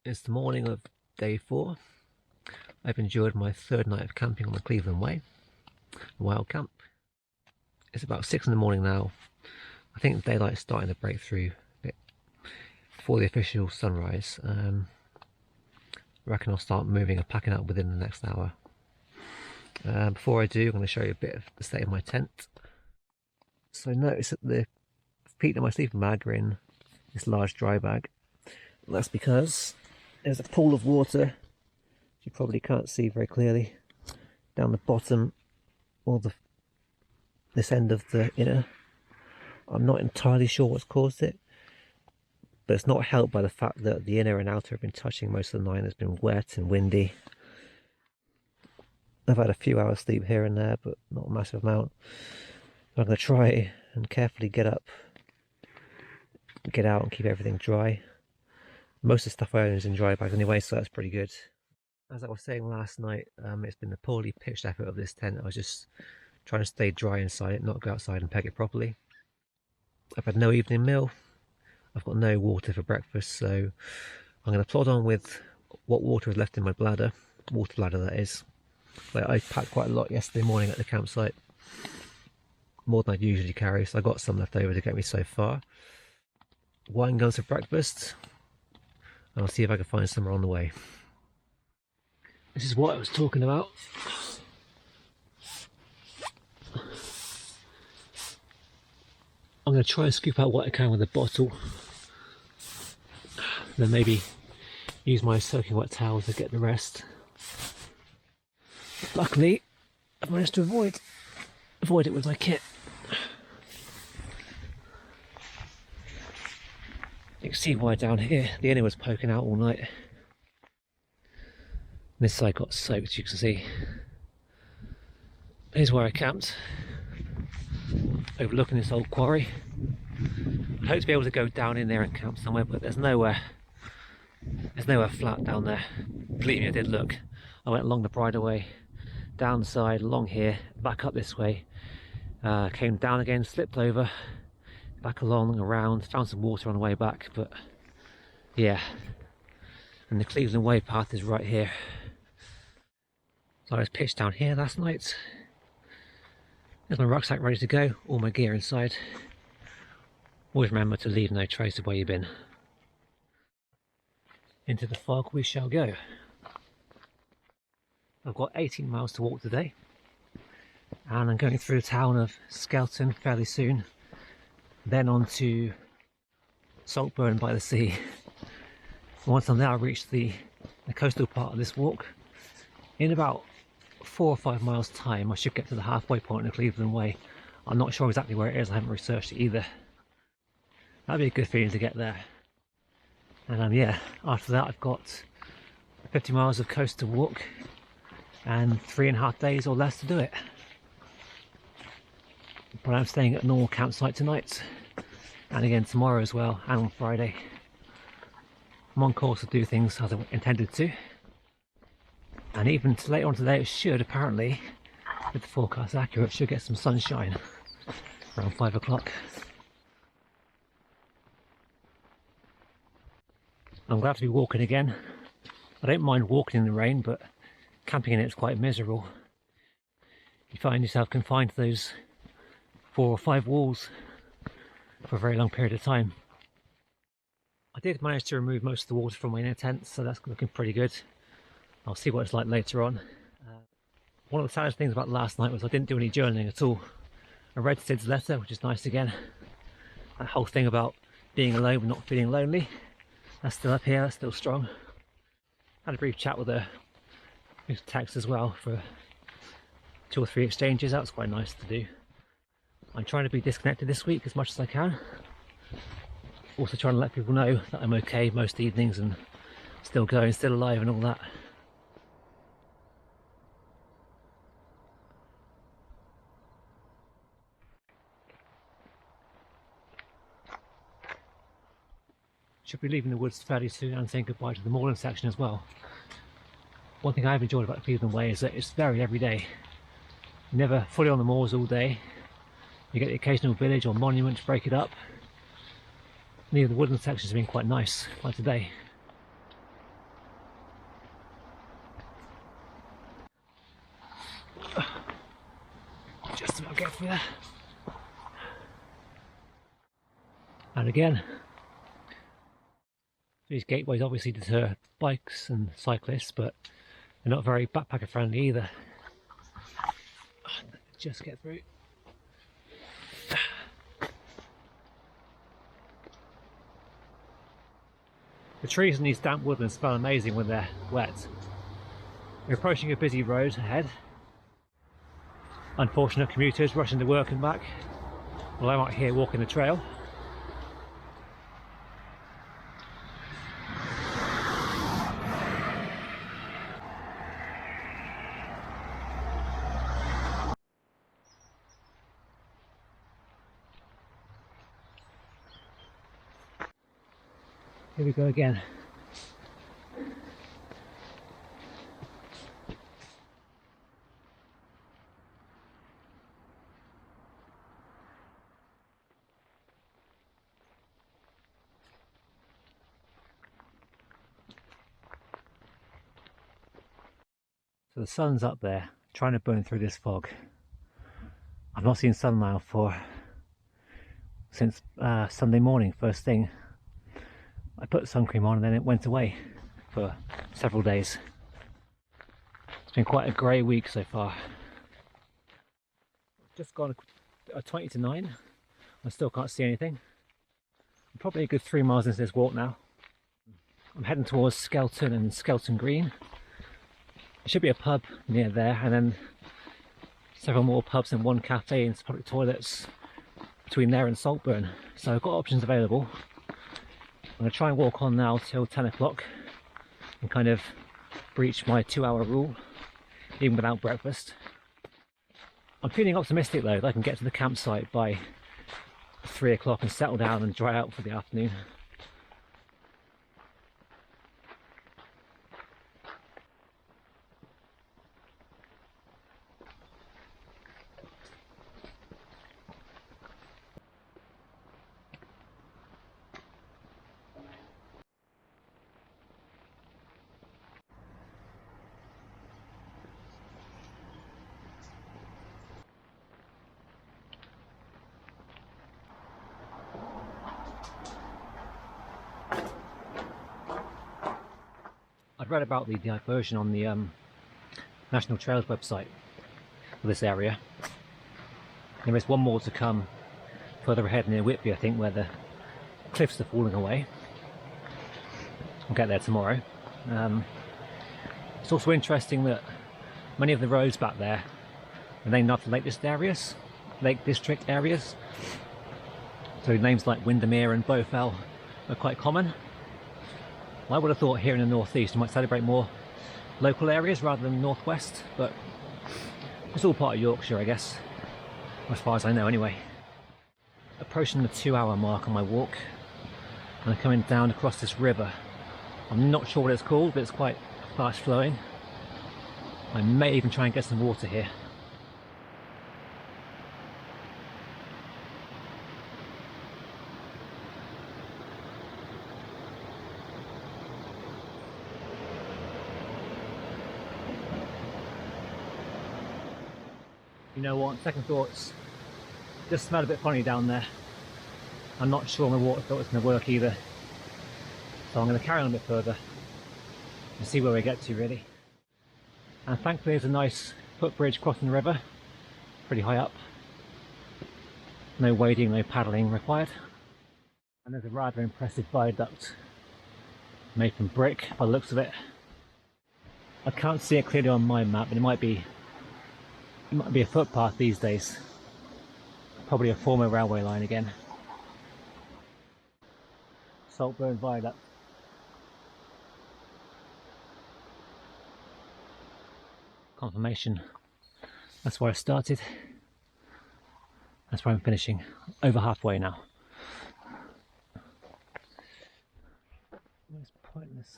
It's the morning of day 4. I've enjoyed my third night of camping on the Cleveland Way, a wild camp. It's about 6 in the morning now. I think daylight's starting to break through a bit before the official sunrise. I reckon I'll start moving and packing up within the next hour. Before I do, I'm going to show you a bit of the state of my tent. So notice that the feet of my sleeping bag are in this large dry bag. And that's because there's a pool of water, you probably can't see very clearly, down the bottom or this end of the inner. I'm not entirely sure what's caused it, but it's not helped by the fact that the inner and outer have been touching most of the night. It's been wet and windy. I've had a few hours sleep here and there, but not a massive amount. I'm going to try and carefully get up, get out and keep everything dry. Most of the stuff I own is in dry bags anyway, so that's pretty good. As I was saying last night, it's been a poorly pitched effort of this tent. I was just trying to stay dry inside it, not go outside and peg it properly. I've had no evening meal. I've got no water for breakfast, so I'm going to plod on with what water is left in my bladder. Water bladder, that is. But I packed quite a lot yesterday morning at the campsite. More than I'd usually carry, so I got some left over to get me so far. Wine goes for breakfast. And I'll see if I can find somewhere on the way. This is what I was talking about. I'm going to try and scoop out what I can with a bottle. Then maybe use my soaking wet towel to get the rest. Luckily, I've managed to avoid it with my kit. You can see why down here the inner was poking out all night. This side got soaked, you can see. Here's where I camped, overlooking this old quarry. I hope to be able to go down in there and camp somewhere, but there's nowhere flat down there. Believe me, I did look. I went along the bridleway, down the side, along here, back up this way, came down again, slipped over, back along, around, found some water on the way back, but yeah. And the Cleveland Way path is right here. So I was pitched down here last night. There's my rucksack ready to go, all my gear inside. Always remember to leave no trace of where you've been. Into the fog we shall go. I've got 18 miles to walk today, and I'm going through the town of Skelton fairly soon, then on to Saltburn-by-the-Sea. Once I'm there, I'll reach the coastal part of this walk. In about 4 or 5 miles time, I should get to the halfway point of the Cleveland Way. I'm not sure exactly where it is, I haven't researched it either. That'd be a good feeling to get there. And yeah, after that I've got 50 miles of coast to walk and 3.5 days or less to do it. But I'm staying at a normal campsite tonight, and again tomorrow as well, and on Friday. I'm on course to do things as I intended to. And even later on today, it should, apparently, if the forecast accurate, should get some sunshine around 5 o'clock. I'm glad to be walking again. I don't mind walking in the rain, but camping in it's quite miserable. You find yourself confined to those 4 or 5 walls for a very long period of time. I did manage to remove most of the water from my inner tent, so that's looking pretty good. I'll see what it's like later on. One of the saddest things about last night was I didn't do any journaling at all. I read Sid's letter, which is nice again. That whole thing about being alone but not feeling lonely, that's still up here, that's still strong. Had a brief chat with her, with text as well, for 2 or 3 exchanges. That was quite nice to do. I'm trying to be disconnected this week as much as I can. Also trying to let people know that I'm okay most evenings and still going, still alive and all that. Should be leaving the woods fairly soon and saying goodbye to the moorland section as well. One thing I've enjoyed about the Cleveland Way is that it's varied every day. You're never fully on the moors all day. You get the occasional village or monument to break it up. And even the woodland sections have been quite nice, like today. get through there. And again, these gateways obviously deter bikes and cyclists, but they're not very backpacker friendly either. Just get through. The trees in these damp woodlands smell amazing when they're wet. We're approaching a busy road ahead. Unfortunate commuters rushing to work and back, while I'm out here walking the trail. Here we go again. So the sun's up there, trying to burn through this fog. I've not seen sunlight since Sunday morning, first thing. I put sun cream on and then it went away for several days. It's been quite a grey week so far. Just gone 20 to 9. I still can't see anything. I'm probably a good 3 miles into this walk now. I'm heading towards Skelton and Skelton Green. There should be a pub near there, and then several more pubs and one cafe and public toilets between there and Saltburn. So I've got options available. I'm going to try and walk on now till 10 o'clock and kind of breach my 2-hour rule, even without breakfast. I'm feeling optimistic though that I can get to the campsite by 3 o'clock and settle down and dry out for the afternoon. I'd read about the diversion on the National Trails website for this area. There is one more to come further ahead near Whitby, I think, where the cliffs are falling away. I'll get there tomorrow. It's also interesting that many of the roads back there are named after Lake District areas. So names like Windermere and Bowfell are quite common. I would have thought here in the northeast you might celebrate more local areas rather than northwest, but it's all part of Yorkshire, I guess, as far as I know anyway. Approaching the 2-hour mark on my walk, and I'm coming down across this river. I'm not sure what it's called, but it's quite fast flowing. I may even try and get some water here. You know what, second thoughts, just smell a bit funny down there. I'm not sure my water filter's going to work either. So I'm going to carry on a bit further and see where we get to really. And thankfully there's a nice footbridge crossing the river, pretty high up. No wading, no paddling required. And there's a rather impressive viaduct made from brick by the looks of it. I can't see it clearly on my map, but it might be a footpath these days. Probably a former railway line again. Saltburn Viaduct. Confirmation. That's where I started. That's where I'm finishing. Over halfway now. It's pointless.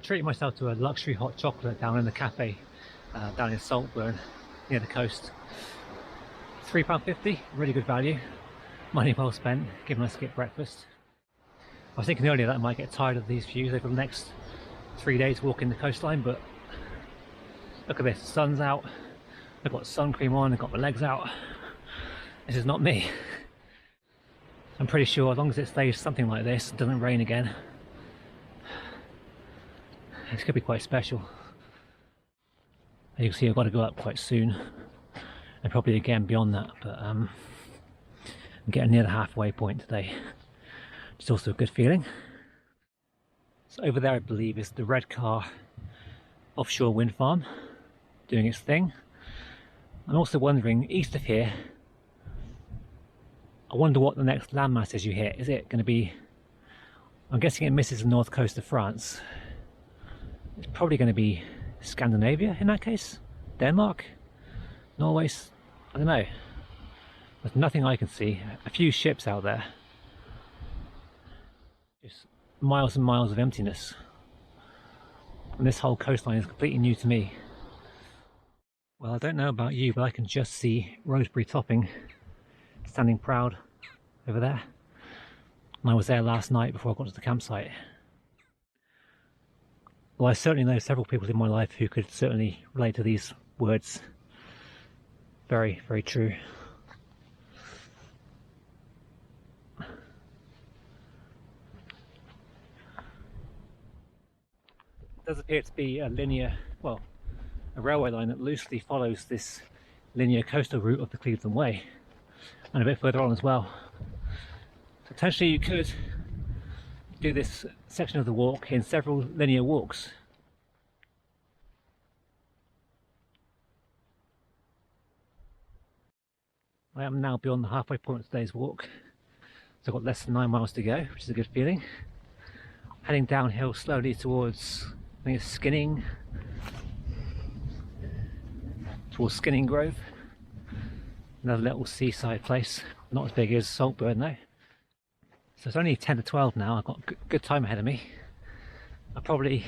treated myself to a luxury hot chocolate down in the cafe down in Saltburn near the coast. £3.50, really good value. Money well spent, given I skipped breakfast. I was thinking earlier that I might get tired of these views over the next 3 days walking the coastline, but look at this, the sun's out, I've got sun cream on, I've got my legs out. This is not me. I'm pretty sure as long as it stays something like this, it doesn't rain again, it's going to be quite special. As you can see, I've got to go up quite soon, and probably again beyond that, but I'm getting near the halfway point today. It's also a good feeling. So over there I believe is the Redcar offshore wind farm doing its thing. I'm also wondering, east of here, I wonder what the next landmass is you hit. Is it going to be, I'm guessing it misses the north coast of France. It's probably going to be Scandinavia in that case? Denmark? Norway? I don't know. There's nothing I can see. A few ships out there. Just miles and miles of emptiness. And this whole coastline is completely new to me. Well, I don't know about you, but I can just see Rosebery Topping standing proud over there. And I was there last night before I got to the campsite. Well, I certainly know several people in my life who could certainly relate to these words. Very, very true. It does appear to be a linear, well, a railway line that loosely follows this linear coastal route of the Cleveland Way, and a bit further on as well. Potentially you could do this section of the walk in several linear walks. I am now beyond the halfway point of today's walk, so I've got less than 9 miles to go, which is a good feeling. Heading downhill slowly towards, I think it's Skinning, towards Skinning Grove. Another little seaside place, not as big as Saltburn though. So it's only 10 to 12 now, I've got good time ahead of me. I'll probably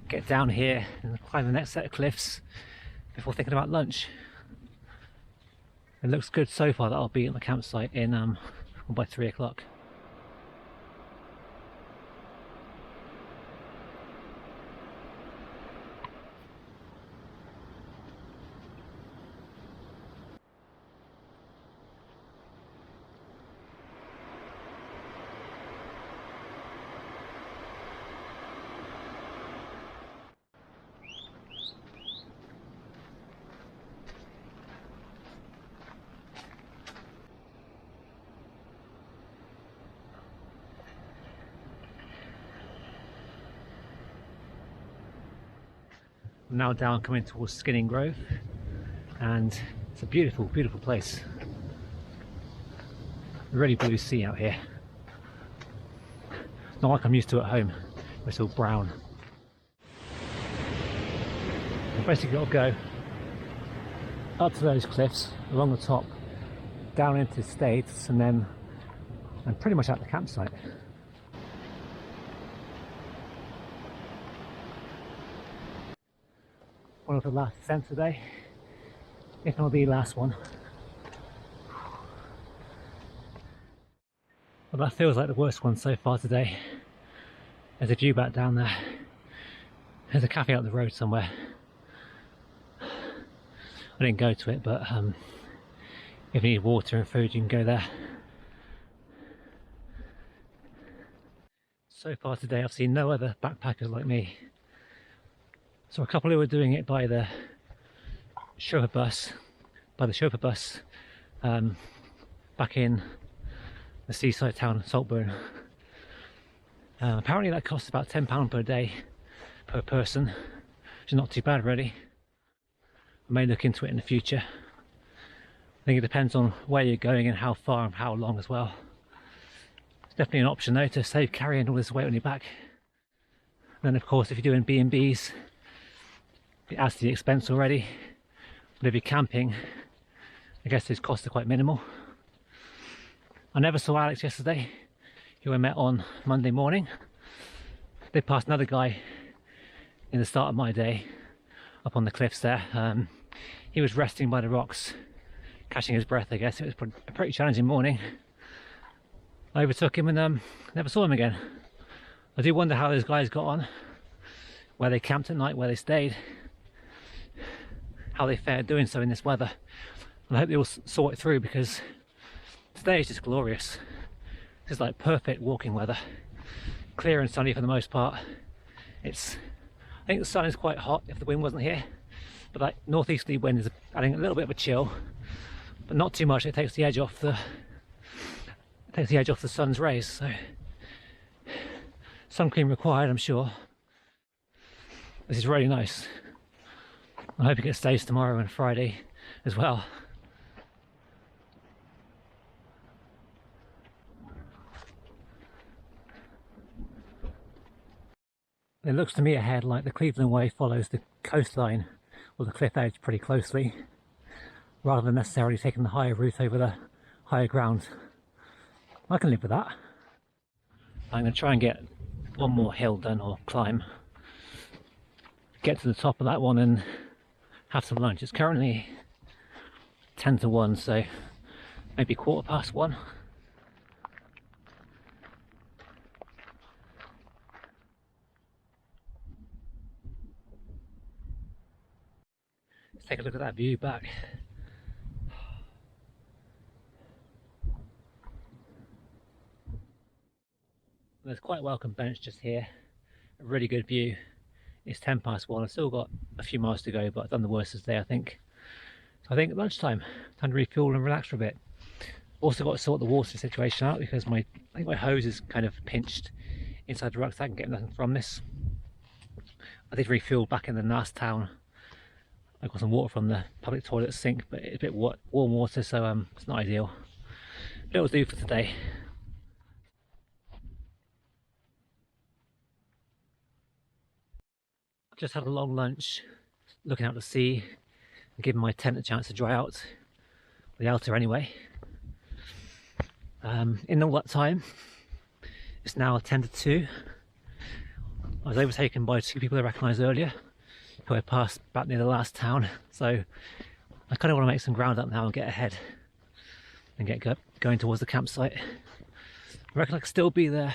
get down here and climb the next set of cliffs before thinking about lunch. It looks good so far that I'll be at the campsite in by 3 o'clock. I'm now down coming towards Skinning Grove, and it's a beautiful, beautiful place. Really blue sea out here. Not like I'm used to at home, it's all brown. I've basically got to go up to those cliffs, along the top, down into the States, and then I'm pretty much at the campsite. One of the last ascents today, if not the last one. Well, that feels like the worst one so far today. There's a view back down there. There's a cafe up the road somewhere. I didn't go to it, but if you need water and food, you can go there. So far today, I've seen no other backpackers like me. So a couple who were doing it by the chauffeur bus, back in the seaside town of Saltburn. Apparently that costs about £10 per day per person, which is not too bad really. I may look into it in the future. I think it depends on where you're going and how far and how long as well. It's definitely an option though to save carrying all this weight on your back. And then of course if you're doing B&Bs, it adds to the expense already. But if you're camping, I guess those costs are quite minimal. I never saw Alex yesterday, who I met on Monday morning. They passed another guy in the start of my day up on the cliffs there. He was resting by the rocks, catching his breath, I guess. It was a pretty challenging morning. I overtook him and never saw him again. I do wonder how those guys got on, where they camped at night, where they stayed, how they fared doing so in this weather. And I hope they all saw it through, because today is just glorious. This is like perfect walking weather. Clear and sunny for the most part. I think the sun is quite hot if the wind wasn't here, but like northeasterly wind is adding a little bit of a chill, but not too much. It takes the edge off the sun's rays. So sun cream required, I'm sure. This is really nice. I'm hoping it stays tomorrow and Friday as well. It looks to me ahead like the Cleveland Way follows the coastline or the cliff edge pretty closely, rather than necessarily taking the higher route over the higher ground. I can live with that. I'm going to try and get one more hill done, or climb, get to the top of that one and have some lunch. It's currently 10 to 1, so maybe 1:15. Let's take a look at that view back. There's quite a welcome bench just here. A really good view. It's 10 past 1. I've still got a few miles to go, but I've done the worst of the day, I think. So I think at lunchtime, time to refuel and relax for a bit. Also got to sort the water situation out, because I think my hose is kind of pinched inside the rucksack and getting nothing from this. I did refuel back in the last town. I got some water from the public toilet sink, but it's a bit warm water, so it's not ideal. But it'll do for today. Just had a long lunch, looking out to sea and giving my tent a chance to dry out, the outer anyway. In all that time, it's now 10 to 2. I was overtaken by 2 people I recognised earlier, who I passed back near the last town, so I kind of want to make some ground up now and get ahead and get going towards the campsite. I reckon I could still be there.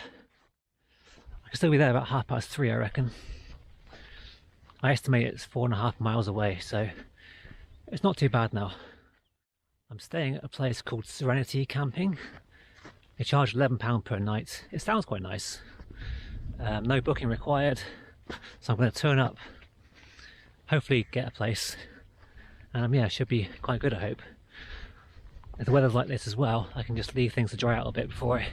I could still be there about 3:30, I reckon. I estimate it's 4.5 miles away, so it's not too bad now. I'm staying at a place called Serenity Camping. They charge £11 per night. It sounds quite nice. No booking required, so I'm going to turn up, hopefully get a place. Yeah, it should be quite good, I hope. If the weather's like this as well, I can just leave things to dry out a bit before I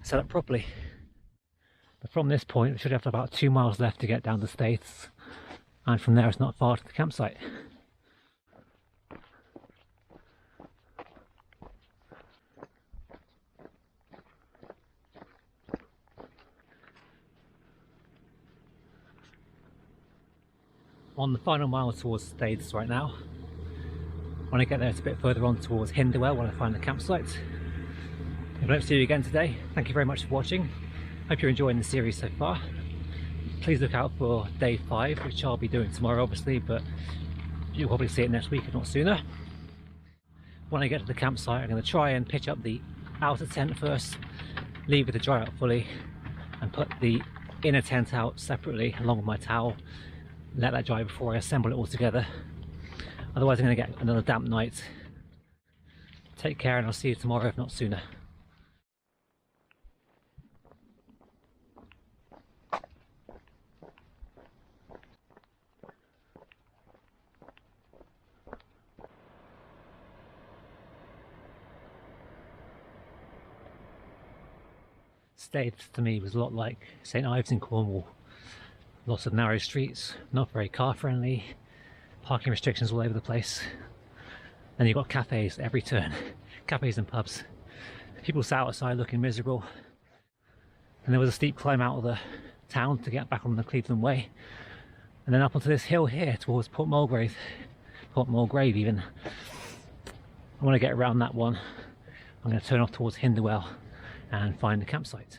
set up properly. But from this point, we should have about 2 miles left to get down the Staithes, and from there it's not far to the campsite. On the final mile towards Staithes right now. When I get there, it's a bit further on towards Hinderwell when I find the campsite. If I don't see you again today, thank you very much for watching. Hope you're enjoying the series so far. Please look out for day 5, which I'll be doing tomorrow obviously, but you'll probably see it next week if not sooner. When I get to the campsite, I'm going to try and pitch up the outer tent first, leave it to dry out fully, and put the inner tent out separately along with my towel. Let that dry before I assemble it all together. Otherwise I'm going to get another damp night. Take care, and I'll see you tomorrow if not sooner. Staithes to me was a lot like St Ives in Cornwall. Lots of narrow streets, not very car friendly, parking restrictions all over the place. Then you've got cafes every turn, cafes and pubs. People sat outside looking miserable. And there was a steep climb out of the town to get back on the Cleveland Way. And then up onto this hill here towards Port Mulgrave even. I want to get around that one. I'm going to turn off towards Hinderwell and find the campsite.